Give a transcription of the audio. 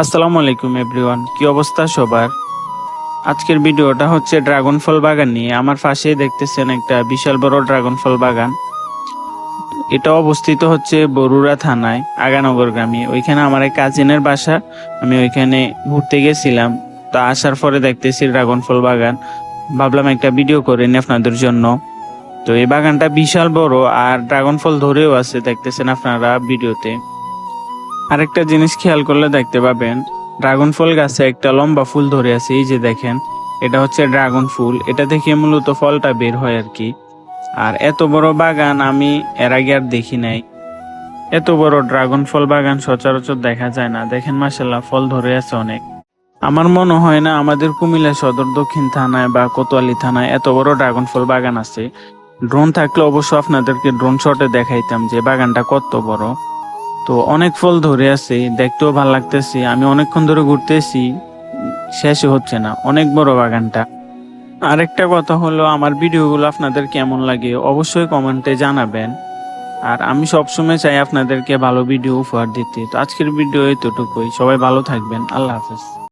আসসালামু আলাইকুম এভরিওয়ান, কি অবস্থা সবার? আজকের ভিডিওটা হচ্ছে ড্রাগন ফল বাগান নিয়ে। আমার পাশেই দেখতেছেন একটা বিশাল বড় ড্রাগন ফল বাগান। এটা অবস্থিত হচ্ছে বরুড়া থানায় আগানগর গ্রামে। ওইখানে আমার এক কাজিনের বাসা। আমি ওইখানে ঘুরতে গেছিলাম। তা আসার পরে দেখতেছি ড্রাগন ফল বাগান। ভাবলাম একটা ভিডিও করে নি আপনাদের জন্য। তো এই বাগানটা বিশাল বড়, আর ড্রাগন ফল ধরেও আছে, দেখতেছেন আপনারা ভিডিওতে। আরেকটা জিনিস খেয়াল করলে দেখতে পাবেন, ড্রাগন ফল গাছে একটা লম্বা ফুল ধরে আছে, এই যে দেখেন। এটা হচ্ছে ড্রাগন ফুল, এটা থেকে মূলত ফলটা বের হয় আর কি। আর এত বড় বাগান আমি এর আগে আর দেখি নাই। এত বড় ড্রাগন ফল বাগান সচরাচর দেখা যায় না। দেখেন মাশাল্লাহ, ফল ধরে আছে অনেক। আমার মনে হয় না আমাদের কুমিল্লা সদর দক্ষিণ থানায় বা কোতোয়ালি থানায় এত বড় ড্রাগন ফল বাগান আছে। ড্রোন থাকলে অবশ্য আপনাদেরকে ড্রোন শটে দেখাইতাম যে বাগানটা কত বড়। তো অনেক ফল ধরে আছে, দেখতেও ভালো লাগতেছে। আমি অনেকক্ষণ ধরে ঘুরতেছি, শেষই হচ্ছে না, অনেক বড় বাগানটা। আরেকটা কথা হলো, আমার ভিডিওগুলো আপনাদের কেমন লাগে অবশ্যই কমেন্টে জানাবেন। আর আমি সবসময় চাই আপনাদেরকে ভালো ভিডিও উপহার দিতে। তো আজকের ভিডিও এতটুকুই, সবাই ভালো থাকবেন, আল্লাহ হাফেজ।